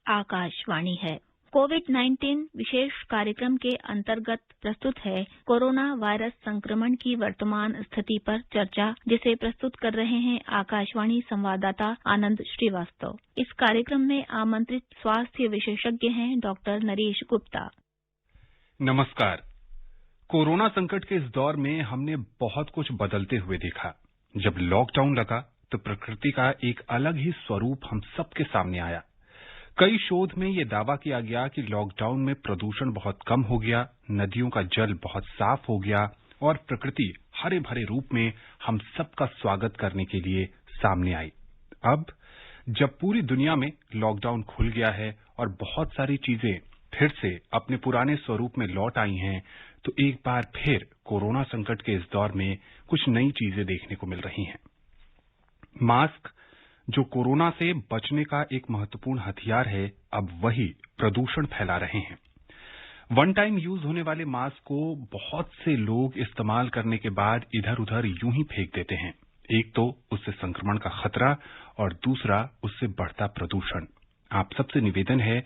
आकाशवाणी है। कोविड-19 विशेष कार्यक्रम के अंतर्गत प्रस्तुत है कोरोना वायरस संक्रमण की वर्तमान स्थिति पर चर्चा, जिसे प्रस्तुत कर रहे हैं आकाशवाणी संवाददाता आनंद श्रीवास्तव। इस कार्यक्रम में आमंत्रित स्वास्थ्य विशेषज्ञ हैं डॉक्टर नरेश गुप्ता। नमस्कार। कोरोना संकट के इस दौर में हमने बहुत कुछ बदलते हुए देखा। जब लॉकडाउन लगा तो प्रकृति का एक अलग ही स्वरूप हम सबके सामने आया। कई शोध में ये दावा किया गया कि लॉकडाउन में प्रदूषण बहुत कम हो गया, नदियों का जल बहुत साफ हो गया और प्रकृति हरे भरे रूप में हम सबका स्वागत करने के लिए सामने आई। अब जब पूरी दुनिया में लॉकडाउन खुल गया है और बहुत सारी चीजें फिर से अपने पुराने स्वरूप में लौट आई हैं, तो एक बार फिर कोरोना संकट के इस दौर में कुछ नई चीजें देखने को मिल रही हैं। मास्क, जो कोरोना से बचने का एक महत्वपूर्ण हथियार है, अब वही प्रदूषण फैला रहे हैं। वन टाइम यूज होने वाले मास्क को बहुत से लोग इस्तेमाल करने के बाद इधर उधर यूं ही फेंक देते हैं। एक तो उससे संक्रमण का खतरा और दूसरा उससे बढ़ता प्रदूषण। आप सबसे निवेदन है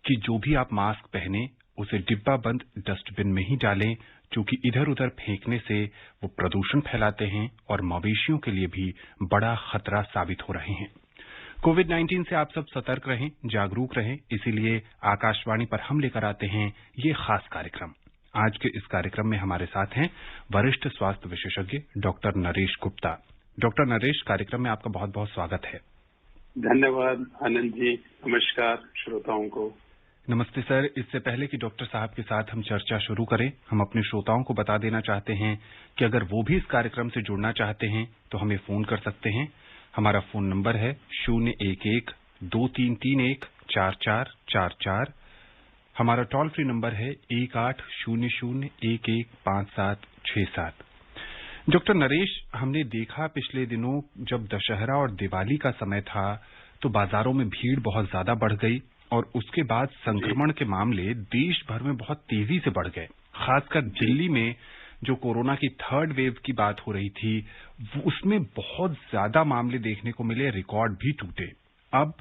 कि जो भी आप मास्क पहने उसे डिब्बा बंद डस्टबिन में ही डालें, क्योंकि इधर उधर फेंकने से वो प्रदूषण फैलाते हैं और मवेशियों के लिए भी बड़ा खतरा साबित हो रहे हैं। कोविड-19 से आप सब सतर्क रहें, जागरूक रहें, इसीलिए आकाशवाणी पर हम लेकर आते हैं ये खास कार्यक्रम। आज के इस कार्यक्रम में हमारे साथ हैं वरिष्ठ स्वास्थ्य विशेषज्ञ डॉक्टर नरेश गुप्ता। डॉक्टर नरेश, कार्यक्रम में आपका बहुत बहुत स्वागत है। धन्यवाद आनंद जी। नमस्कार श्रोताओं को। नमस्ते सर। इससे पहले कि डॉक्टर साहब के साथ हम चर्चा शुरू करें, हम अपने श्रोताओं को बता देना चाहते हैं कि अगर वो भी इस कार्यक्रम से जुड़ना चाहते हैं तो हमें फोन कर सकते हैं। हमारा फोन नंबर है 011-2331-4444। हमारा टोल फ्री नंबर है 1800-115767। डॉक्टर नरेश, हमने देखा पिछले दिनों जब दशहरा और दिवाली का समय था तो बाजारों में भीड़ बहुत ज्यादा बढ़ गई और उसके बाद संक्रमण के मामले देश भर में बहुत तेजी से बढ़ गए। खासकर दिल्ली में जो कोरोना की थर्ड वेव की बात हो रही थी, उसमें बहुत ज्यादा मामले देखने को मिले, रिकॉर्ड भी टूटे। अब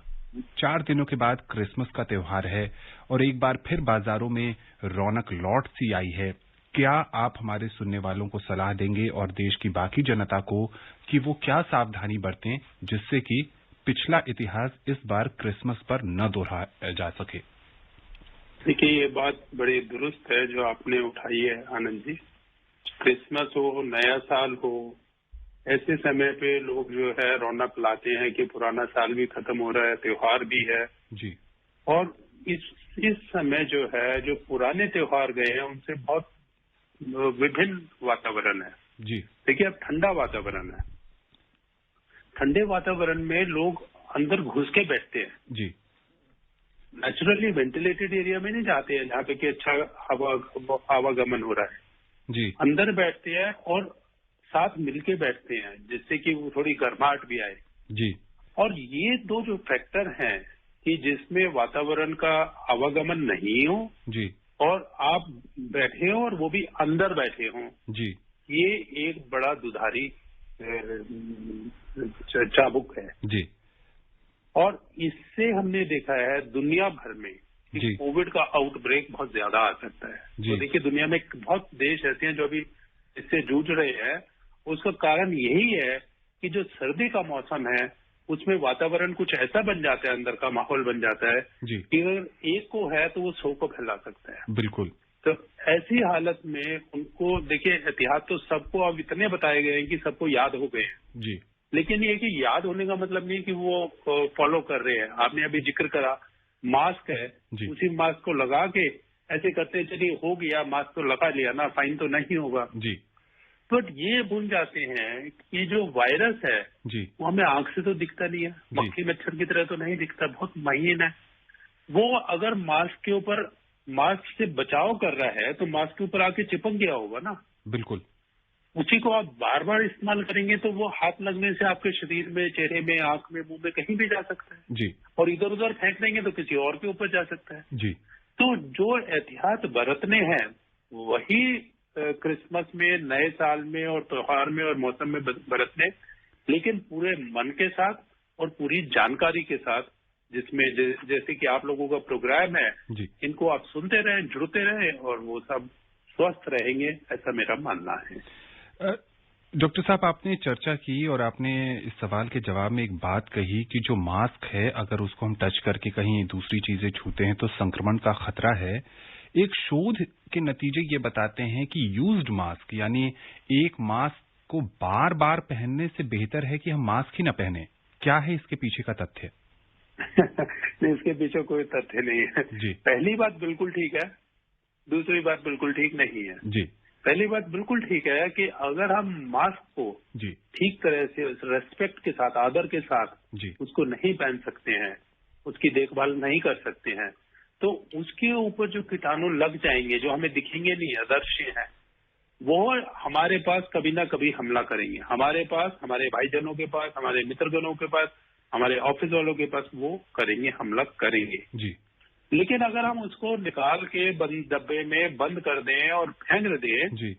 4 दिनों के बाद क्रिसमस का त्योहार है और एक बार फिर बाजारों में रौनक लौट सी आई है। क्या आप हमारे सुनने वालों को सलाह देंगे और देश की बाकी जनता को कि वो क्या सावधानी बरतें जिससे कि पिछला इतिहास इस बार क्रिसमस पर न दोहराया जा सके? देखिए, ये बात बड़ी दुरुस्त है जो आपने उठाई है आनंद जी। क्रिसमस हो, नया साल हो, ऐसे समय पे लोग जो है रौनक लाते हैं कि पुराना साल भी खत्म हो रहा है, त्योहार भी है जी। और इस समय जो है जो पुराने त्योहार गए हैं उनसे बहुत विभिन्न वातावरण है जी। देखिए, अब ठंडा वातावरण है। ठंडे वातावरण में लोग अंदर घुस के बैठते हैं जी। नेचुरली वेंटिलेटेड एरिया में नहीं जाते हैं जहाँ पे कि अच्छा आवागमन हो रहा है जी। अंदर बैठते हैं और साथ मिलके बैठते हैं जिससे कि वो थोड़ी गर्माहट भी आए जी। और ये दो जो फैक्टर हैं कि जिसमें वातावरण का आवागमन नहीं हो जी और आप बैठे हो और वो भी अंदर बैठे हो जी, ये एक बड़ा दुधारी चाबुक है जी। और इससे हमने देखा है दुनिया भर में कि कोविड का आउटब्रेक बहुत ज्यादा आ सकता है। तो देखिए, दुनिया में बहुत देश ऐसे हैं जो अभी इससे जूझ रहे हैं। उसका कारण यही है कि जो सर्दी का मौसम है उसमें वातावरण कुछ ऐसा बन जाता है, अंदर का माहौल बन जाता है कि अगर एक को है तो वो 100 को फैला सकता है। बिल्कुल। तो ऐसी हालत में उनको देखिए, एहतियात तो सबको अब इतने बताए गए हैं कि सबको याद हो गए हैं जी। लेकिन ये कि याद होने का मतलब नहीं कि वो फॉलो कर रहे हैं। आपने अभी जिक्र करा, मास्क है, उसी मास्क को लगा के ऐसे करते चलिए हो गया, मास्क तो लगा लिया ना, फाइन तो नहीं होगा जी। बट ये भूल जाते हैं कि जो वायरस है जी, वो हमें आंख से तो दिखता नहीं है, मक्खी मच्छर की तरह तो नहीं दिखता, बहुत महीन है। वो अगर मास्क के ऊपर मास्क से बचाव कर रहा है तो मास्क के ऊपर आके चिपक गया होगा ना। बिल्कुल। उसी को आप बार बार इस्तेमाल करेंगे तो वो हाथ लगने से आपके शरीर में, चेहरे में, आंख में, मुंह में कहीं भी जा सकता है जी। और इधर उधर फेंक देंगे तो किसी और के ऊपर जा सकता है जी। तो जो एहतियात बरतने हैं वही क्रिसमस में, नए साल में और त्योहार में और मौसम में बरतने, लेकिन पूरे मन के साथ और पूरी जानकारी के साथ जिसमें जैसे कि आप लोगों का प्रोग्राम है, इनको आप सुनते रहें, जुड़ते रहें और वो सब स्वस्थ रहेंगे, ऐसा मेरा मानना है। डॉक्टर साहब, आपने चर्चा की और आपने इस सवाल के जवाब में एक बात कही कि जो मास्क है, अगर उसको हम टच करके कहीं दूसरी चीजें छूते हैं तो संक्रमण का खतरा है। एक शोध के नतीजे ये बताते हैं कि यूज्ड मास्क, यानी एक मास्क को बार बार पहनने से बेहतर है कि हम मास्क ही न पहने। क्या है इसके पीछे का तथ्य? नहीं, इसके पीछे कोई तथ्य नहीं है जी। पहली बात बिल्कुल ठीक है, दूसरी बात बिल्कुल ठीक नहीं है जी। पहली बात बिल्कुल ठीक है कि अगर हम मास्क को ठीक तरह से रेस्पेक्ट के साथ, आदर के साथ उसको नहीं पहन सकते हैं, उसकी देखभाल नहीं कर सकते हैं, तो उसके ऊपर जो कीटाणु लग जाएंगे, जो हमें दिखेंगे नहीं, अदृश्य हैं, वो हमारे पास कभी ना कभी हमला करेंगे। हमारे पास, हमारे भाईजनों के पास, हमारे मित्रगणों के पास, हमारे ऑफिस वालों के पास वो करेंगे, हमला करेंगे। जी। लेकिन अगर हम उसको निकाल के बंद डब्बे में बंद कर दें और फेंक दें,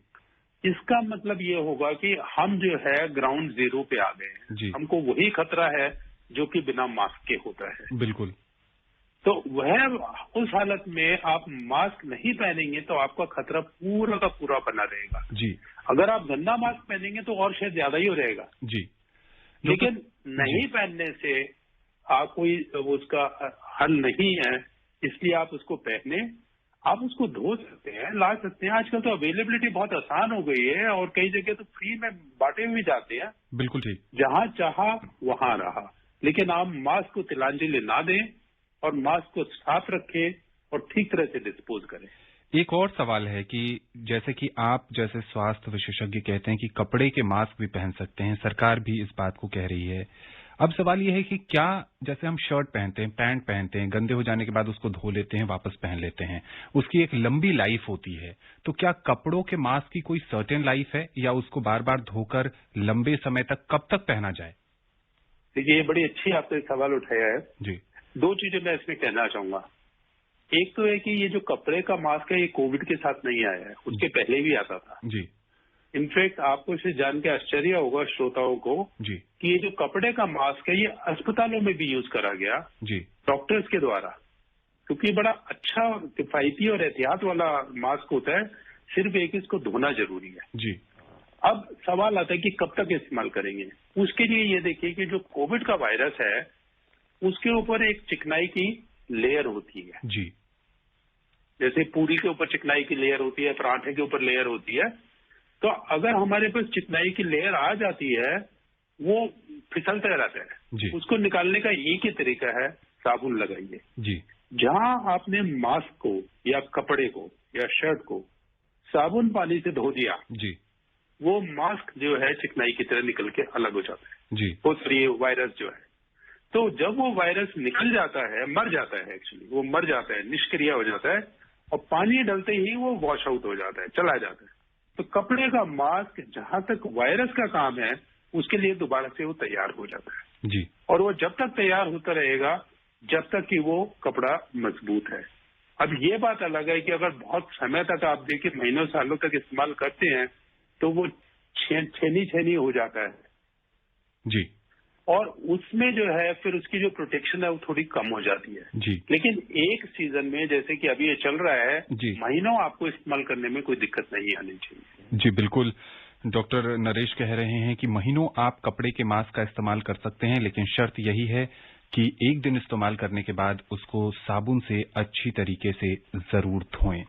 इसका मतलब ये होगा कि हम जो है ग्राउंड जीरो पे आ गए हैं। हमको वही खतरा है जो कि बिना मास्क के होता है। बिल्कुल। तो वह उस हालत में आप मास्क नहीं पहनेंगे तो आपका खतरा पूरा का पूरा बना रहेगा। जी। अगर आप गंदा मास्क पहनेंगे तो और शायद ज्यादा ही हो रहेगा। जी। लेकिन नहीं पहनने से आप कोई उसका हल नहीं है, इसलिए आप उसको पहने। आप उसको धो सकते हैं, ला सकते हैं। आजकल तो अवेलेबिलिटी बहुत आसान हो गई है और कई जगह तो फ्री में बांटे हुए जाते हैं। बिल्कुल ठीक। जहां चाहा वहां रहा, लेकिन आप मास्क को तिलांजलि ना दें और मास्क को साफ रखें और ठीक तरह से डिस्पोज करें। एक और सवाल है कि जैसे कि आप जैसे स्वास्थ्य विशेषज्ञ कहते हैं कि कपड़े के मास्क भी पहन सकते हैं, सरकार भी इस बात को कह रही है। अब सवाल यह है कि क्या, जैसे हम शर्ट पहनते हैं, पैंट पहनते हैं, गंदे हो जाने के बाद उसको धो लेते हैं, वापस पहन लेते हैं, उसकी एक लंबी लाइफ होती है, तो क्या कपड़ों के मास्क की कोई सर्टेन लाइफ है या उसको बार बार धोकर लंबे समय तक कब तक पहना जाए? देखिए, ये बड़ी अच्छी आपने सवाल उठाया है जी। दो चीजें मैं इसमें कहना चाहूंगा। एक तो है कि ये जो कपड़े का मास्क है, ये कोविड के साथ नहीं आया है, उसके पहले भी आता था। जी। इनफैक्ट आपको इसे जान के आश्चर्य होगा श्रोताओं को जी कि ये जो कपड़े का मास्क है, ये अस्पतालों में भी यूज करा गया जी डॉक्टर्स के द्वारा, क्योंकि ये बड़ा अच्छा, किफायती और एहतियात वाला मास्क होता है। सिर्फ एक इसको धोना जरूरी है। जी। अब सवाल आता है कि कब तक इस्तेमाल करेंगे। उसके लिए ये देखिए कि जो कोविड का वायरस है, उसके ऊपर एक चिकनाई की लेयर होती है। जी। जैसे पूरी के ऊपर चिकनाई की लेयर होती है, पराठे के ऊपर लेयर होती है। तो अगर हमारे पास चिकनाई की लेयर आ जाती है, वो फिसलता रहता है। उसको निकालने का एक ही तरीका है, साबुन लगाइए। जी। जहां आपने मास्क को या कपड़े को या शर्ट को साबुन पानी से धो दिया, जी, वो मास्क जो है चिकनाई की तरह निकल के अलग हो जाता है। जी। वो सॉरी, वायरस जो है, तो जब वो वायरस निकल जाता है, मर जाता है, एक्चुअली वो मर जाता है, निष्क्रिय हो जाता है और पानी डलते ही वो वॉश आउट हो जाता है, चला जाता है। तो कपड़े का मास्क जहां तक वायरस का काम है, उसके लिए दोबारा से वो तैयार हो जाता है। जी। और वो जब तक तैयार होता रहेगा, जब तक कि वो कपड़ा मजबूत है। अब ये बात अलग है कि अगर बहुत समय तक आप देखिए, महीनों सालों तक इस्तेमाल करते हैं, तो वो छेनी हो जाता है। जी। और उसमें जो है फिर उसकी जो प्रोटेक्शन है वो थोड़ी कम हो जाती है। जी। लेकिन एक सीजन में, जैसे कि अभी ये चल रहा है, महीनों आपको इस्तेमाल करने में कोई दिक्कत नहीं आनी चाहिए। जी बिल्कुल। डॉक्टर नरेश कह रहे हैं कि महीनों आप कपड़े के मास्क का इस्तेमाल कर सकते हैं, लेकिन शर्त यही है कि एक दिन इस्तेमाल करने के बाद उसको साबुन से अच्छी तरीके से जरूर धोएं।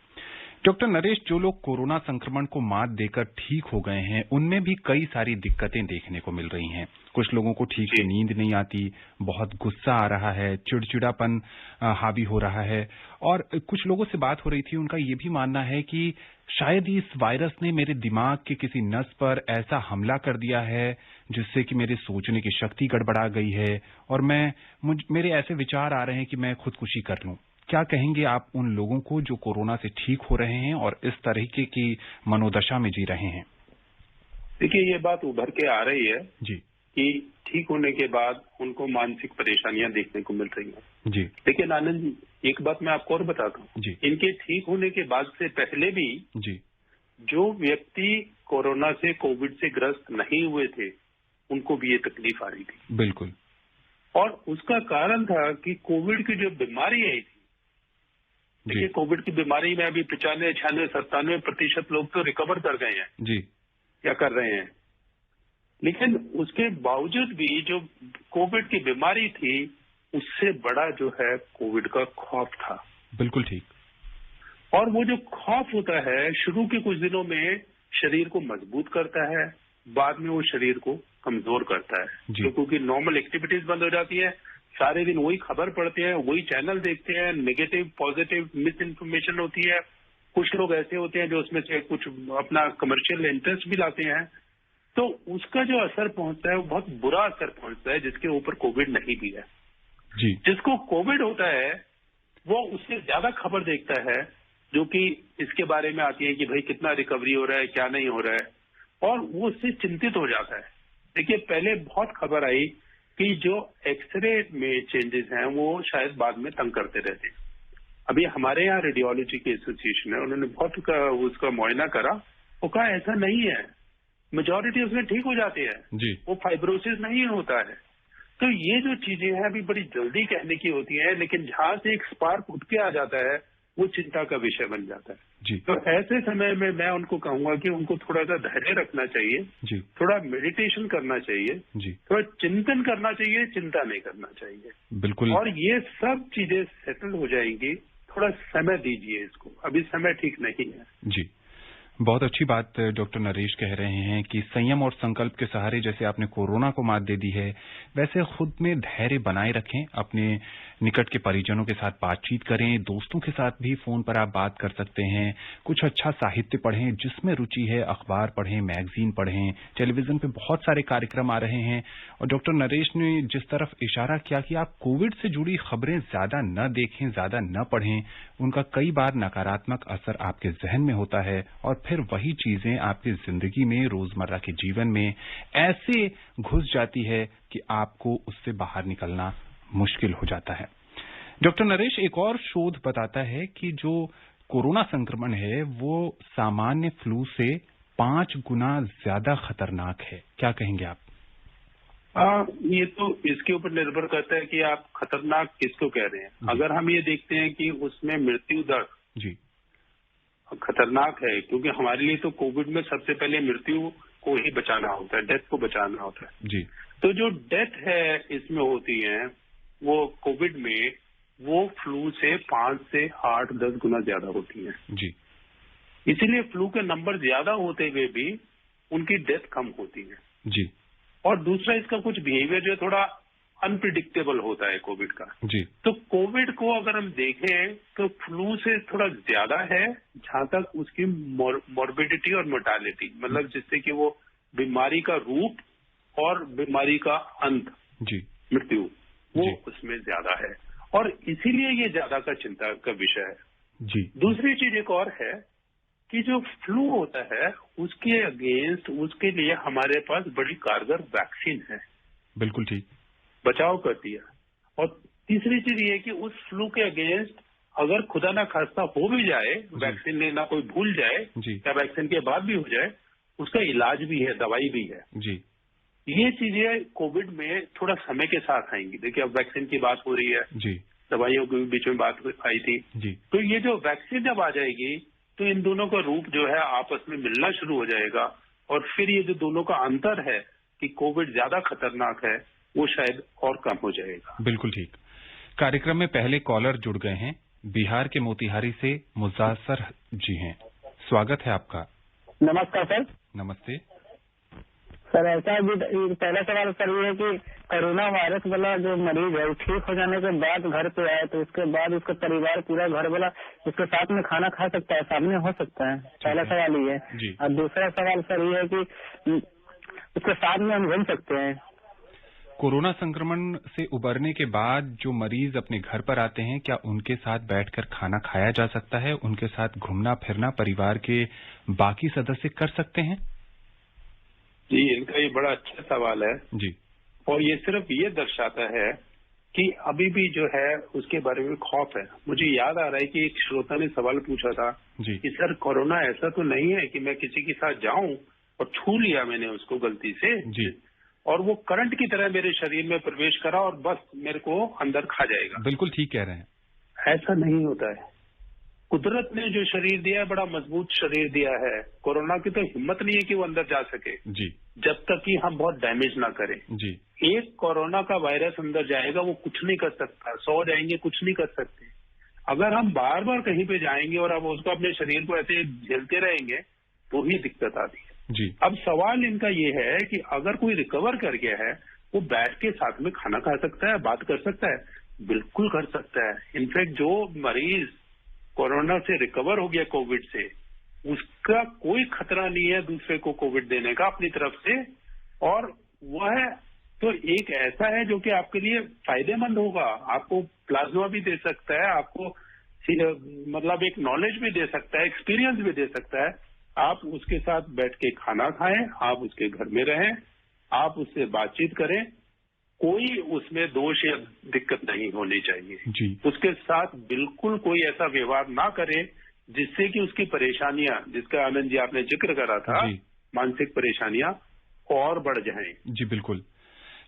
डॉक्टर नरेश, जो लोग कोरोना संक्रमण को मात देकर ठीक हो गए हैं, उनमें भी कई सारी दिक्कतें देखने को मिल रही हैं। कुछ लोगों को ठीक से नींद नहीं आती, बहुत गुस्सा आ रहा है, चिड़चिड़ापन हावी हो रहा है, और कुछ लोगों से बात हो रही थी, उनका ये भी मानना है कि शायद इस वायरस ने मेरे दिमाग के किसी नस पर ऐसा हमला कर दिया है जिससे कि मेरे सोचने की शक्ति गड़बड़ा गई है और मेरे ऐसे विचार आ रहे हैं कि मैं खुदकुशी कर लूं। क्या कहेंगे आप उन लोगों को जो कोरोना से ठीक हो रहे हैं और इस तरीके की मनोदशा में जी रहे हैं? देखिए, ये बात उभर के आ रही है जी कि ठीक होने के बाद उनको मानसिक परेशानियां देखने को मिल रही हैं। जी। लेकिन आनंद जी, एक बात मैं आपको और बताता हूँ जी। इनके ठीक होने के बाद से पहले भी जी, जो व्यक्ति कोरोना से, कोविड से ग्रस्त नहीं हुए थे, उनको भी ये तकलीफ आ रही थी। बिल्कुल। और उसका कारण था कि कोविड की जो बीमारी आई थी, देखिए कोविड की बीमारी में अभी 95, 96, 97% लोग तो रिकवर कर गए हैं जी, या कर रहे हैं, लेकिन उसके बावजूद भी जो कोविड की बीमारी थी उससे बड़ा जो है कोविड का खौफ था। बिल्कुल ठीक। और वो जो खौफ होता है शुरू के कुछ दिनों में शरीर को मजबूत करता है, बाद में वो शरीर को कमजोर करता है, क्योंकि नॉर्मल एक्टिविटीज बंद हो जाती है, सारे दिन वही खबर पढ़ते हैं, वही चैनल देखते हैं, नेगेटिव पॉजिटिव मिस इन्फॉर्मेशन होती है। कुछ लोग ऐसे होते हैं जो उसमें से कुछ अपना कमर्शियल इंटरेस्ट भी लाते हैं, तो उसका जो असर पहुंचता है वो बहुत बुरा असर पहुंचता है, जिसके ऊपर कोविड नहीं भी है जी। जिसको कोविड होता है वो उससे ज्यादा खबर देखता है जो कि इसके बारे में आती है कि भाई कितना रिकवरी हो रहा है, क्या नहीं हो रहा है, और वो उससे चिंतित हो जाता है। देखिए पहले बहुत खबर आई कि जो एक्सरे में चेंजेस हैं वो शायद बाद में तंग करते रहते हैं। अभी हमारे यहाँ रेडियोलॉजी की एसोसिएशन है, उन्होंने बहुत उसका मुआयना करा, वो कहा ऐसा नहीं है, मेजॉरिटी उसमें ठीक हो जाती है जी, वो फाइब्रोसिस नहीं होता है। तो ये जो चीजें हैं अभी बड़ी जल्दी कहने की होती हैं, लेकिन जहां से एक स्पार्क उठ के आ जाता है वो चिंता का विषय बन जाता है जी। तो ऐसे समय में मैं उनको कहूंगा कि उनको थोड़ा सा धैर्य रखना चाहिए जी, थोड़ा मेडिटेशन करना चाहिए जी, थोड़ा चिंतन करना चाहिए, चिंता नहीं करना चाहिए। बिल्कुल। और ये सब चीजें सेटल हो जाएंगी, थोड़ा समय दीजिए इसको, अभी समय ठीक नहीं है। जी, बहुत अच्छी बात डॉक्टर नरेश कह रहे हैं कि संयम और संकल्प के सहारे जैसे आपने कोरोना को मात दे दी है, वैसे खुद में धैर्य बनाए रखें, अपने निकट के परिजनों के साथ बातचीत करें, दोस्तों के साथ भी फोन पर आप बात कर सकते हैं, कुछ अच्छा साहित्य पढ़ें, जिसमें रुचि है अखबार पढ़ें, मैगजीन पढ़ें, टेलीविजन पे बहुत सारे कार्यक्रम आ रहे हैं। और डॉक्टर नरेश ने जिस तरफ इशारा किया कि आप कोविड से जुड़ी खबरें ज्यादा न देखें, ज्यादा न पढ़ें, उनका कई बार नकारात्मक असर आपके जहन में होता है और फिर वही चीजें आपकी जिंदगी में, रोजमर्रा के जीवन में ऐसे घुस जाती है कि आपको उससे बाहर निकलना मुश्किल हो जाता है। डॉक्टर नरेश, एक और शोध बताता है कि जो कोरोना संक्रमण है वो सामान्य फ्लू से 5 गुना ज्यादा खतरनाक है। क्या कहेंगे आप? ये तो इसके ऊपर निर्भर करता है कि आप खतरनाक किसको कह रहे हैं। अगर हम ये देखते हैं कि उसमें मृत्यु दर जी खतरनाक है, क्योंकि हमारे लिए तो कोविड में सबसे पहले मृत्यु को ही बचाना होता है, डेथ को बचाना होता है जी। तो जो डेथ है इसमें होती है वो कोविड में वो फ्लू से 5 से 8-10 गुना ज्यादा होती है जी। इसीलिए फ्लू के नंबर ज्यादा होते हुए भी उनकी डेथ कम होती है जी। और दूसरा इसका कुछ बिहेवियर जो थोड़ा अनप्रिडिक्टेबल होता है कोविड का जी। तो कोविड को अगर हम देखें तो फ्लू से थोड़ा ज्यादा है जहां तक उसकी मॉर्बिडिटी और मोर्टालिटी, मतलब जिससे कि वो बीमारी का रूप और बीमारी का अंत जी, मृत्यु वो जी। उसमें ज्यादा है और इसीलिए ये ज्यादा का चिंता का विषय है। जी। दूसरी चीज एक और है कि जो फ्लू होता है उसके अगेंस्ट उसके लिए हमारे पास बड़ी कारगर वैक्सीन है, बिल्कुल ठीक, बचाव करती है। और तीसरी चीज ये कि उस फ्लू के अगेंस्ट अगर खुदा ना खास्ता हो भी जाए, वैक्सीन लेना कोई भूल जाए या वैक्सीन के बाद भी हो जाए, उसका इलाज भी है, दवाई भी है जी। ये चीजें कोविड में थोड़ा समय के साथ आएंगी। देखिए अब वैक्सीन की बात हो रही है जी, दवाइयों के बीच में बात आई थी जी। तो ये जो वैक्सीन जब आ जाएगी तो इन दोनों का रूप जो है आपस में मिलना शुरू हो जाएगा और फिर ये जो दोनों का अंतर है कि कोविड ज्यादा खतरनाक है वो शायद और कम हो जाएगा। बिल्कुल ठीक। कार्यक्रम में पहले कॉलर जुड़ गए हैं, बिहार के मोतिहारी से मुजासर जी हैं, स्वागत है आपका। नमस्कार सर। नमस्ते सर। ऐसा पहला सवाल सर ये है कि कोरोना वायरस वाला जो मरीज है ठीक हो जाने के बाद घर पे आए तो उसके बाद उसका परिवार पूरा घर वाला उसके साथ में खाना खा सकता है, सामने हो सकता है? पहला सवाल ये है। और दूसरा सवाल सर ये है कि उसके साथ में हम घूम सकते हैं? कोरोना संक्रमण से उबरने के बाद जो मरीज अपने घर पर आते हैं क्या उनके साथ बैठकर खाना खाया जा सकता है? उनके साथ घूमना फिरना परिवार के बाकी सदस्य कर सकते हैं? जी, इनका ये बड़ा अच्छा सवाल है जी। और ये सिर्फ ये दर्शाता है कि अभी भी जो है उसके बारे में खौफ है। मुझे याद आ रहा है कि एक श्रोता ने सवाल पूछा था जी। कि सर कोरोना ऐसा तो नहीं है कि मैं किसी के साथ जाऊं और छू लिया मैंने उसको गलती से जी। और वो करंट की तरह मेरे शरीर में प्रवेश करा और बस मेरे को अंदर खा जाएगा। बिल्कुल ठीक कह रहे हैं। ऐसा नहीं होता है। कुदरत ने जो शरीर दिया है, बड़ा मजबूत शरीर दिया है। कोरोना की तो हिम्मत नहीं है कि वो अंदर जा सके जी, जब तक कि हम बहुत डैमेज ना करें जी। एक कोरोना का वायरस अंदर जाएगा, वो कुछ नहीं कर सकता। 100 जाएंगे, कुछ नहीं कर सकते। अगर हम बार बार कहीं पे जाएंगे और अब उसको अपने शरीर को ऐसे झेलते रहेंगे तो ही दिक्कत आती है जी। अब सवाल इनका ये है कि अगर कोई रिकवर कर गया है, वो बैठ के साथ में खाना खा सकता है, बात कर सकता है? बिल्कुल कर सकता है। इनफैक्ट जो मरीज कोरोना से रिकवर हो गया कोविड से, उसका कोई खतरा नहीं है दूसरे को कोविड देने का अपनी तरफ से। और वह तो एक ऐसा है जो कि आपके लिए फायदेमंद होगा। आपको प्लाज्मा भी दे सकता है, आपको मतलब एक नॉलेज भी दे सकता है, एक्सपीरियंस भी दे सकता है। आप उसके साथ बैठ के खाना खाएं, आप उसके घर में रहें, आप उससे बातचीत करें, कोई उसमें दोष या दिक्कत नहीं होनी चाहिए जी। उसके साथ बिल्कुल कोई ऐसा व्यवहार ना करे जिससे कि उसकी परेशानियां, जिसका आनंद जी आपने जिक्र करा था, मानसिक परेशानियां और बढ़ जाएं। जी बिल्कुल।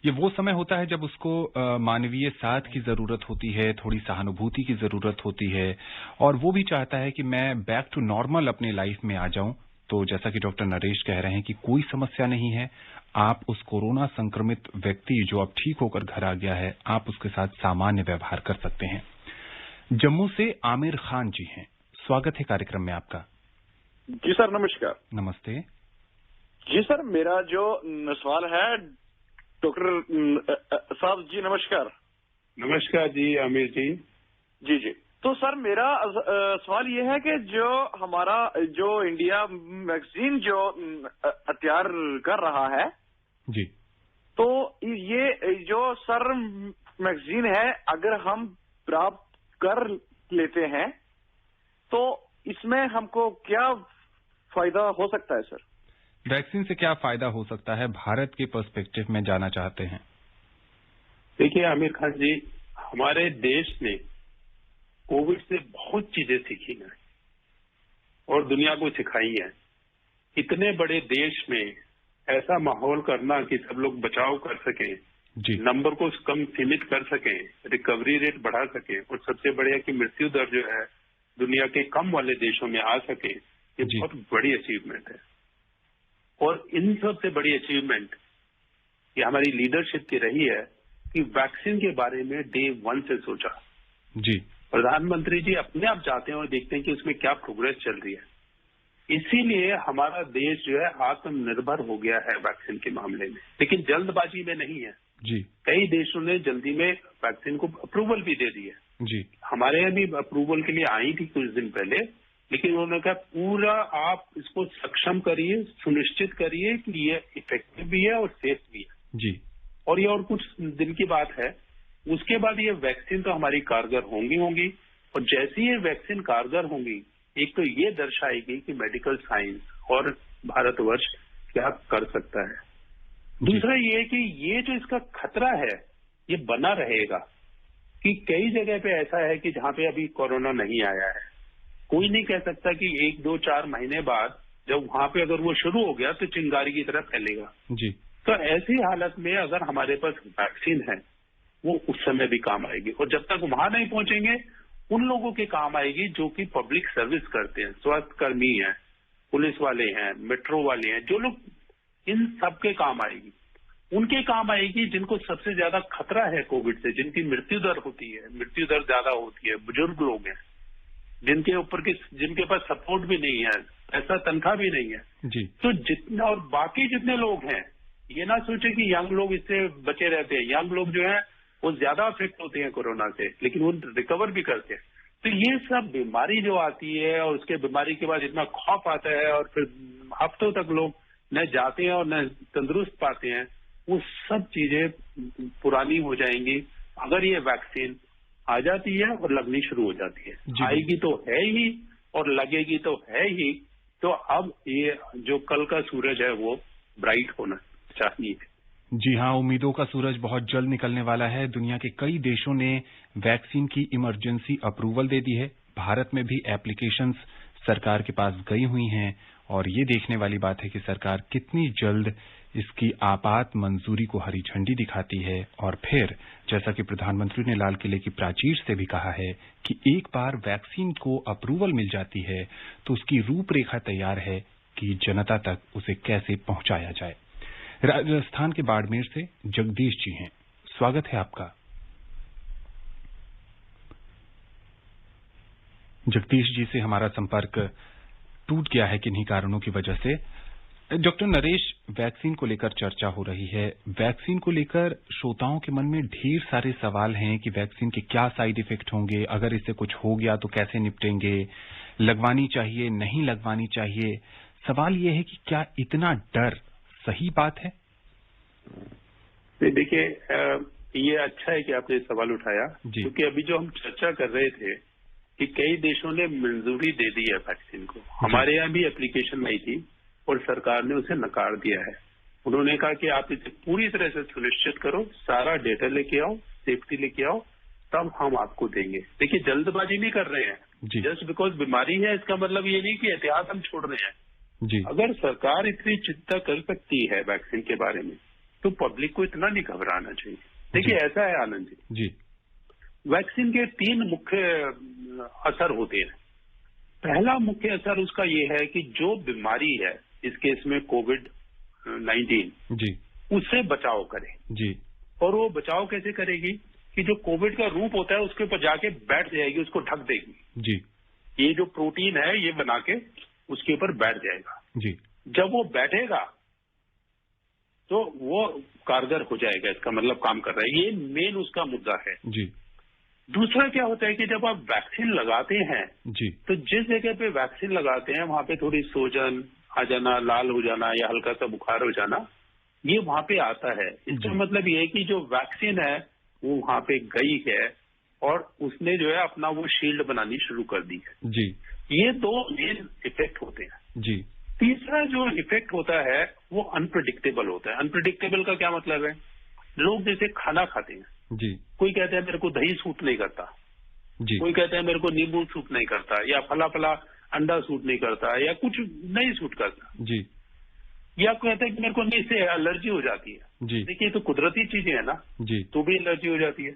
ये वो समय होता है जब उसको मानवीय साथ की जरूरत होती है, थोड़ी सहानुभूति की जरूरत होती है, और वो भी चाहता है कि मैं बैक टू नॉर्मल अपनी लाइफ में आ जाऊं। तो जैसा कि डॉक्टर नरेश कह रहे हैं कि कोई समस्या नहीं है, आप उस कोरोना संक्रमित व्यक्ति जो अब ठीक होकर घर आ गया है, आप उसके साथ सामान्य व्यवहार कर सकते हैं। जम्मू से आमिर खान जी हैं, स्वागत है कार्यक्रम में आपका। जी सर, नमस्कार। नमस्ते जी सर, मेरा जो सवाल है डॉक्टर साहब जी, नमस्कार। नमस्कार जी आमिर जी। जी जी। तो सर मेरा सवाल ये है कि जो हमारा जो इंडिया वैक्सीन जो तैयार कर रहा है जी, तो ये जो सर वैक्सीन है, अगर हम प्राप्त कर लेते हैं तो इसमें हमको क्या फायदा हो सकता है सर? वैक्सीन से क्या फायदा हो सकता है, भारत के पर्सपेक्टिव में जाना चाहते हैं? देखिए आमिर खान जी, हमारे देश ने कोविड से बहुत चीजें सीखी हैं और दुनिया को सिखाई है। इतने बड़े देश में ऐसा माहौल करना कि सब लोग बचाव कर सकें, नंबर को कम सीमित कर सकें, रिकवरी रेट बढ़ा सकें, और सबसे बढ़िया कि मृत्यु दर जो है दुनिया के कम वाले देशों में आ सके, ये बहुत बड़ी अचीवमेंट है। और इन सबसे बड़ी अचीवमेंट ये हमारी लीडरशिप की रही है कि वैक्सीन के बारे में डे 1 से सोचा। जी, प्रधानमंत्री जी अपने आप जाते हैं और देखते हैं कि उसमें क्या प्रोग्रेस चल रही है। इसीलिए हमारा देश जो है आत्मनिर्भर हो गया है वैक्सीन के मामले में, लेकिन जल्दबाजी में नहीं है जी। कई देशों ने जल्दी में वैक्सीन को अप्रूवल भी दे दी है जी। हमारे यहाँ भी अप्रूवल के लिए आई थी कुछ दिन पहले, लेकिन उन्होंने कहा पूरा आप इसको सक्षम करिए, सुनिश्चित करिए कि ये इफेक्टिव भी है और सेफ भी है जी। और ये और कुछ दिन की बात है। उसके बाद ये वैक्सीन तो हमारी कारगर होंगी और जैसे ही ये वैक्सीन कारगर होंगी, एक तो ये दर्शाएगी कि मेडिकल साइंस और भारतवर्ष क्या कर सकता है। दूसरा ये कि ये जो इसका खतरा है ये बना रहेगा कि कई जगह पे ऐसा है कि जहां पे अभी कोरोना नहीं आया है, कोई नहीं कह सकता कि 1, 2, 4 महीने बाद जब वहां पे अगर वो शुरू हो गया तो चिंगारी की तरह फैलेगा जी। तो ऐसी हालत में अगर हमारे पास वैक्सीन है वो उस समय भी काम आएगी और जब तक वहां नहीं पहुंचेंगे उन लोगों के काम आएगी जो कि पब्लिक सर्विस करते हैं, स्वास्थ्य कर्मी हैं, पुलिस वाले हैं, मेट्रो वाले हैं, जो लोग इन सबके काम आएगी। उनके काम आएगी जिनको सबसे ज्यादा खतरा है कोविड से, जिनकी मृत्यु दर होती है, मृत्यु दर ज्यादा होती है, बुजुर्ग लोग हैं, जिनके पास सपोर्ट भी नहीं है, ऐसा तनख्वाह भी नहीं है जी। तो जितने और बाकी जितने लोग हैं, ये ना सोचे कि यंग लोग इससे बचे रहते हैं। यंग लोग जो है वो ज्यादा अफेक्ट होते हैं कोरोना से, लेकिन वो रिकवर भी करते हैं। तो ये सब बीमारी जो आती है और उसके बीमारी के बाद इतना खौफ आता है और फिर हफ्तों तक लोग न जाते हैं और न तंदुरुस्त पाते हैं, वो सब चीजें पुरानी हो जाएंगी अगर ये वैक्सीन आ जाती है और लगनी शुरू हो जाती है। आएगी तो है ही और लगेगी तो है ही। तो अब ये जो कल का सूरज है वो ब्राइट होना चाहिए। जी हाँ, उम्मीदों का सूरज बहुत जल्द निकलने वाला है। दुनिया के कई देशों ने वैक्सीन की इमरजेंसी अप्रूवल दे दी है। भारत में भी एप्लीकेशंस सरकार के पास गई हुई हैं और ये देखने वाली बात है कि सरकार कितनी जल्द इसकी आपात मंजूरी को हरी झंडी दिखाती है और फिर जैसा कि प्रधानमंत्री ने लाल किले की प्राचीर से भी कहा है कि एक बार वैक्सीन को अप्रूवल मिल जाती है तो उसकी रूपरेखा तैयार है कि जनता तक उसे कैसे पहुंचाया जाए। राजस्थान के बाड़मेर से जगदीश जी हैं, स्वागत है आपका। जगदीश जी से हमारा संपर्क टूट गया है किन्हीं कारणों की वजह से। डॉक्टर नरेश, वैक्सीन को लेकर चर्चा हो रही है। वैक्सीन को लेकर श्रोताओं के मन में ढेर सारे सवाल हैं कि वैक्सीन के क्या साइड इफेक्ट होंगे, अगर इससे कुछ हो गया तो कैसे निपटेंगे, लगवानी चाहिए नहीं लगवानी चाहिए। सवाल ये है कि क्या इतना डर सही बात है? देखिए, ये अच्छा है कि आपने सवाल उठाया, क्योंकि अभी जो हम चर्चा कर रहे थे कि कई देशों ने मंजूरी दे दी है वैक्सीन को। हमारे यहाँ भी एप्लीकेशन आई थी और सरकार ने उसे नकार दिया है। उन्होंने कहा कि आप इसे पूरी तरह से सुनिश्चित करो, सारा डेटा लेके आओ, सेफ्टी लेके आओ, तब हम आपको देंगे। देखिए, जल्दबाजी नहीं कर रहे हैं। जस्ट बिकॉज बीमारी है इसका मतलब ये नहीं कि एहतियात हम छोड़ रहे हैं। अगर सरकार इतनी चिंता कर सकती है वैक्सीन के बारे में तो पब्लिक को इतना नहीं घबराना चाहिए। देखिए, ऐसा है आनंद जी, वैक्सीन के 3 मुख्य असर होते हैं। पहला मुख्य असर उसका ये है कि जो बीमारी है, इस केस में कोविड-19, उससे बचाव करे। और वो बचाव कैसे करेगी कि जो कोविड का रूप होता है उसके ऊपर जाके बैठ जाएगी, उसको ढक देगी। ये जो प्रोटीन है ये बना के उसके ऊपर बैठ जाएगा। जब वो बैठेगा तो वो कारगर हो जाएगा, इसका मतलब काम कर रहा है। ये मेन उसका मुद्दा है। दूसरा क्या होता है कि जब आप वैक्सीन लगाते हैं तो जिस जगह पे वैक्सीन लगाते हैं वहां पे थोड़ी सूजन आ जाना, लाल हो जाना या हल्का सा बुखार हो जाना, ये वहां पे आता है। इसका मतलब ये है कि जो वैक्सीन है वो वहां पे गई है और उसने जो है अपना वो शील्ड बनानी शुरू कर दी है। ये 2 मेन इफेक्ट होते हैं। तीसरा जो इफेक्ट होता है वो अनप्रेडिक्टेबल होता है। अनप्रेडिक्टेबल का क्या मतलब है? लोग जैसे खाना खाते हैं, कोई कहता है मेरे को दही सूट नहीं करता, कोई कहता है मेरे को नींबू सूट नहीं करता, या फला फला अंडा सूट नहीं करता, या कुछ नहीं सूट करता, या कहता है कि मेरे को नहीं से एलर्जी हो जाती है। देखिए, तो कुदरती चीजें है ना, तो भी एलर्जी हो जाती है।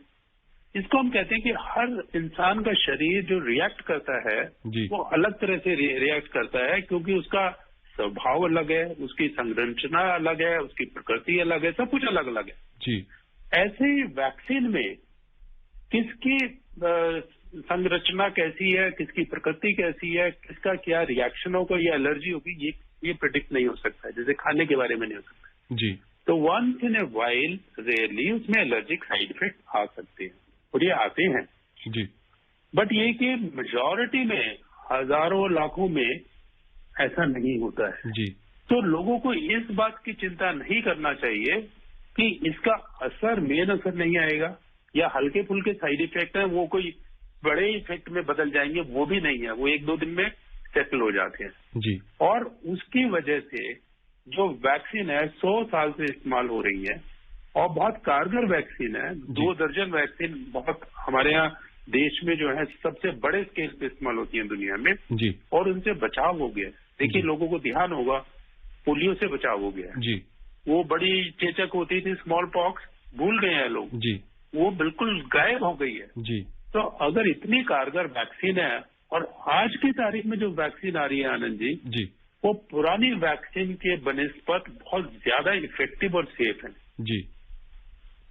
इसको हम कहते हैं कि हर इंसान का शरीर जो रिएक्ट करता है वो अलग तरह से रिएक्ट करता है, क्योंकि उसका स्वभाव अलग है, उसकी संरचना अलग है, उसकी प्रकृति अलग है, सब कुछ अलग अलग है। ऐसे ही वैक्सीन में किसकी संरचना कैसी है, किसकी प्रकृति कैसी है, किसका क्या रिएक्शन होगा या एलर्जी होगी, ये प्रेडिक्ट नहीं हो सकता। जैसे खाने के बारे में नहीं हो सकता। तो once in a while rarely उसमें एलर्जिक साइड इफेक्ट आ सकते हैं, और ये आते हैं। बट ये कि मेजॉरिटी में, हजारों लाखों में ऐसा नहीं होता है। तो लोगों को इस बात की चिंता नहीं करना चाहिए कि इसका असर, मेन असर नहीं आएगा, या हल्के फुल्के साइड इफेक्ट है वो कोई बड़े इफेक्ट में बदल जाएंगे, वो भी नहीं है। वो 1-2 दिन में सेटल हो जाते हैं। और उसकी वजह से जो वैक्सीन है 100 साल से इस्तेमाल हो रही है और बहुत कारगर वैक्सीन है। 2 दर्जन वैक्सीन बहुत हमारे यहाँ देश में जो है सबसे बड़े स्केल पे इस्तेमाल होती है दुनिया में, और उनसे बचाव हो गया। देखिए, लोगों को ध्यान होगा, पोलियो से बचाव हो गया। वो बड़ी चेचक होती थी, स्मॉल पॉक्स, भूल गए हैं लोग, वो बिल्कुल गायब हो गई है। तो अगर इतनी कारगर वैक्सीन है, और आज की तारीख में जो वैक्सीन आ रही है आनंद जी, वो पुरानी वैक्सीन के बनिस्बत बहुत ज्यादा इफेक्टिव और सेफ है।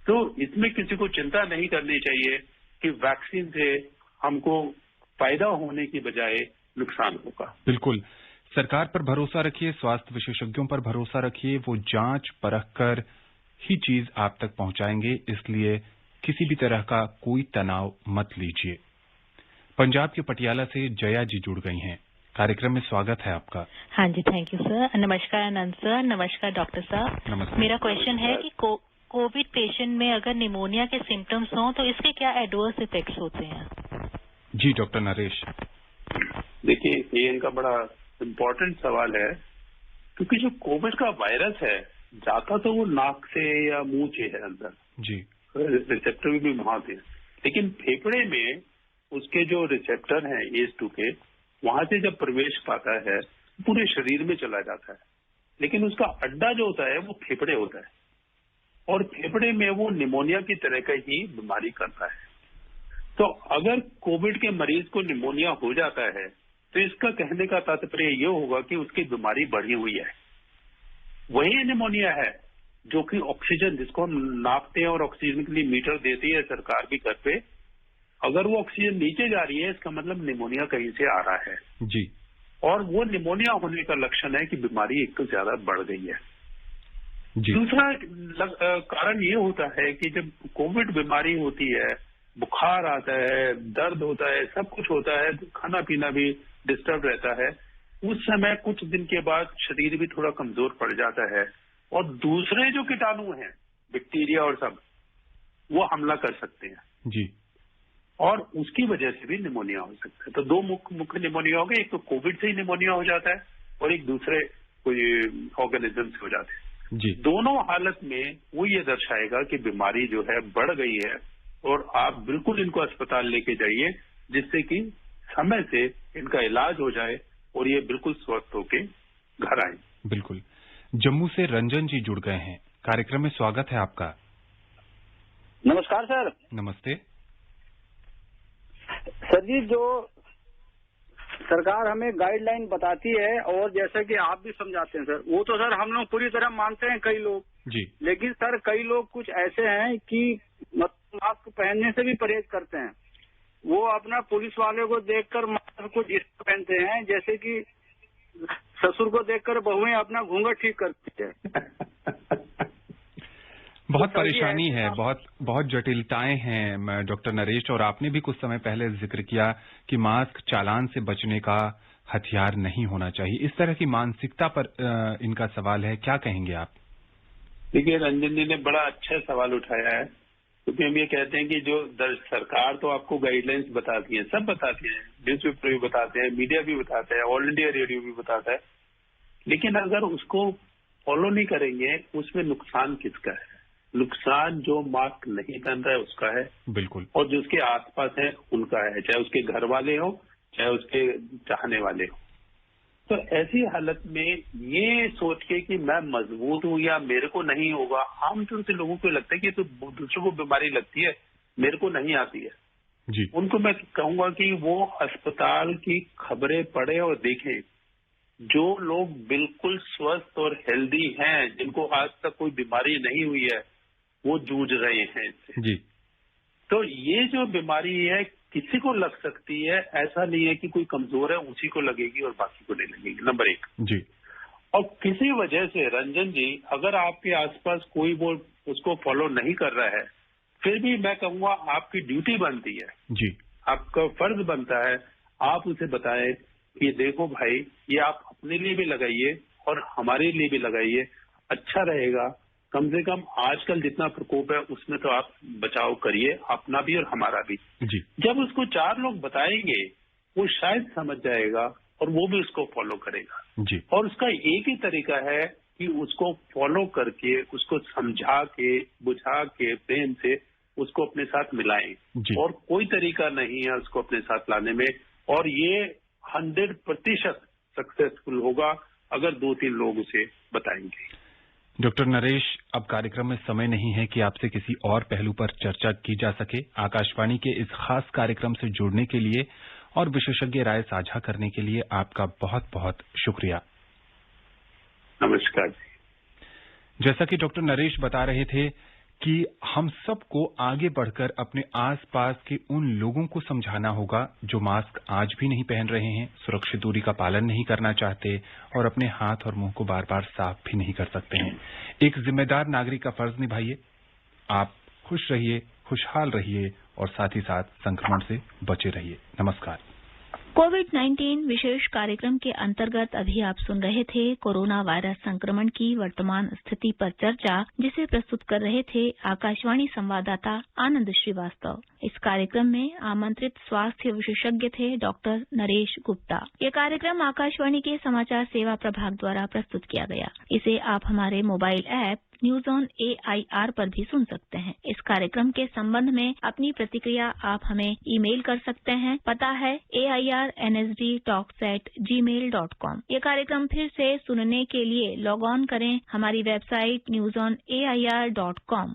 तो इसमें किसी को चिंता नहीं करनी चाहिए कि वैक्सीन से हमको फायदा होने की बजाय नुकसान होगा। बिल्कुल, सरकार पर भरोसा रखिए, स्वास्थ्य विशेषज्ञों पर भरोसा रखिए, वो जांच परख कर ही चीज आप तक पहुंचाएंगे, इसलिए किसी भी तरह का कोई तनाव मत लीजिए। पंजाब के पटियाला से जया जी जुड़ गई हैं, कार्यक्रम में स्वागत है आपका। हाँ जी, थैंक यू सर। नमस्कार आनंद सर, नमस्कार डॉक्टर साहब। मेरा क्वेश्चन है कि कोविड पेशेंट में अगर निमोनिया के सिम्टम्स हों तो इसके क्या एडवर्स इफेक्ट्स होते हैं? जी डॉक्टर नरेश। देखिए, ये इनका बड़ा इम्पोर्टेंट सवाल है, क्योंकि जो कोविड का वायरस है जाता तो वो नाक से या मुंह से है अंदर, रिसेप्टर भी वहां से, लेकिन फेफड़े में उसके जो रिसेप्टर हैं ACE2 के, वहां से जब प्रवेश पाता है पूरे शरीर में चला जाता है। लेकिन उसका अड्डा जो होता है वो फेफड़े होता है, और फेफड़े में वो निमोनिया की तरह का ही बीमारी करता है। तो अगर कोविड के मरीज को निमोनिया हो जाता है तो इसका कहने का तात्पर्य ये होगा कि उसकी बीमारी बढ़ी हुई है। वही निमोनिया है जो कि ऑक्सीजन, जिसको हम नापते हैं और ऑक्सीजन के लिए मीटर देती है सरकार भी घर पे, अगर वो ऑक्सीजन नीचे जा रही है इसका मतलब निमोनिया कहीं से आ रहा है जी। और वो निमोनिया होने का लक्षण है कि बीमारी एक तो ज्यादा बढ़ गई है जी। दूसरा कारण ये होता है कि जब कोविड बीमारी होती है, बुखार आता है, दर्द होता है, सब कुछ होता है, खाना पीना भी डिस्टर्ब रहता है, उस समय कुछ दिन के बाद शरीर भी थोड़ा कमजोर पड़ जाता है और दूसरे जो कीटाणु हैं, बैक्टीरिया और सब, वो हमला कर सकते हैं जी, और उसकी वजह से भी निमोनिया हो सकता है। तो दो मुख्य निमोनिया हो गए, एक तो कोविड से ही निमोनिया हो जाता है और एक दूसरे कोई ऑर्गेनिज्म से हो जाते हैं जी। दोनों हालत में वो ये दर्शाएगा कि बीमारी जो है बढ़ गई है और आप बिल्कुल इनको अस्पताल लेके जाइए जिससे कि समय से इनका इलाज हो जाए और ये बिल्कुल स्वस्थ होके घर आए। बिल्कुल। जम्मू से रंजन जी जुड़ गए हैं, कार्यक्रम में स्वागत है आपका। नमस्कार सर। नमस्ते सर जी, जो सरकार हमें गाइडलाइन बताती है और जैसा कि आप भी समझाते हैं सर, वो तो सर हम लोग पूरी तरह मानते हैं कई लोग जी, लेकिन सर कई लोग कुछ ऐसे हैं कि मास्क पहनने से भी परहेज करते हैं। वो अपना पुलिस वाले को देखकर मास्क कुछ इस पहनते हैं जैसे कि ससुर को देखकर बहुएं अपना घूंघट ठीक करती है। बहुत परेशानी है, बहुत जटिलताएं हैं डॉक्टर नरेश, और आपने भी कुछ समय पहले जिक्र किया कि मास्क चालान से बचने का हथियार नहीं होना चाहिए। इस तरह की मानसिकता पर इनका सवाल है, क्या कहेंगे आप? देखिए, रंजन जी ने बड़ा अच्छा सवाल उठाया है, क्योंकि हम ये कहते हैं कि जो सरकार तो आपको गाइडलाइंस बताती है, सब बताती है, न्यूज़पेपर भी बताते हैं, मीडिया भी बताते हैं, ऑल इंडिया रेडियो भी बताता है, लेकिन अगर उसको फॉलो नहीं करेंगे उसमें नुकसान किसका है? नुकसान जो मास्क नहीं पहन रहा है उसका है, बिल्कुल, और जो उसके आसपास है उनका है, चाहे उसके घर वाले हो चाहे उसके चाहने वाले हो। तो ऐसी हालत में ये सोच के कि मैं मजबूत हूं या मेरे को नहीं होगा, आमतौर से लोगों को लगता है कि तो दूसरों को बीमारी लगती है, मेरे को नहीं आती है जी। उनको मैं कहूंगा कि वो अस्पताल की खबरें पढ़े और देखें। जो लोग बिल्कुल स्वस्थ और हेल्दी हैं, जिनको आज तक कोई बीमारी नहीं हुई है, वो जूझ रहे हैं इससे जी। तो ये जो बीमारी है किसी को लग सकती है, ऐसा नहीं है कि कोई कमजोर है उसी को लगेगी और बाकी को नहीं लगेगी, नंबर एक जी। और किसी वजह से रंजन जी अगर आपके आसपास कोई वो उसको फॉलो नहीं कर रहा है, फिर भी मैं कहूंगा आपकी ड्यूटी बनती है जी, आपका फर्ज बनता है, आप उसे बताएं कि देखो भाई, ये आप अपने लिए भी लगाइए और हमारे लिए भी लगाइए, अच्छा रहेगा। कम से कम आजकल जितना प्रकोप है उसमें तो आप बचाव करिए, अपना भी और हमारा भी जी। जब उसको 4 लोग बताएंगे वो शायद समझ जाएगा और वो भी उसको फॉलो करेगा जी। और उसका एक ही तरीका है कि उसको फॉलो करके, उसको समझा के, बुझा के, प्रेम से उसको अपने साथ मिलाएं और कोई तरीका नहीं है उसको अपने साथ लाने में, और ये 100% सक्सेसफुल होगा अगर 2-3 लोग उसे बताएंगे। डॉक्टर नरेश, अब कार्यक्रम में समय नहीं है कि आपसे किसी और पहलू पर चर्चा की जा सके। आकाशवाणी के इस खास कार्यक्रम से जुड़ने के लिए और विशेषज्ञ राय साझा करने के लिए आपका बहुत बहुत शुक्रिया। नमस्कार जी। जैसा कि डॉक्टर नरेश बता रहे थे कि हम सबको आगे बढ़कर अपने आसपास के उन लोगों को समझाना होगा जो मास्क आज भी नहीं पहन रहे हैं, सुरक्षित दूरी का पालन नहीं करना चाहते और अपने हाथ और मुंह को बार बार साफ भी नहीं कर सकते हैं। एक जिम्मेदार नागरिक का फर्ज निभाइए। आप खुश रहिए, खुशहाल रहिए और साथ ही साथ संक्रमण से बचे रहिए। नमस्कार। कोविड-19 विशेष कार्यक्रम के अंतर्गत अभी आप सुन रहे थे कोरोना वायरस संक्रमण की वर्तमान स्थिति पर चर्चा, जिसे प्रस्तुत कर रहे थे आकाशवाणी संवाददाता आनंद श्रीवास्तव। इस कार्यक्रम में आमंत्रित स्वास्थ्य विशेषज्ञ थे डॉक्टर नरेश गुप्ता। ये कार्यक्रम आकाशवाणी के समाचार सेवा प्रभाग द्वारा प्रस्तुत किया गया। इसे आप हमारे mobile app news on AIR पर भी सुन सकते हैं। इस कार्यक्रम के संबंध में अपनी प्रतिक्रिया आप हमें ईमेल कर सकते हैं। पता है AIRNSDTalks@gmail.com। ये कार्यक्रम फिर से सुनने के लिए लॉग ऑन करें हमारी वेबसाइट newsonair.com।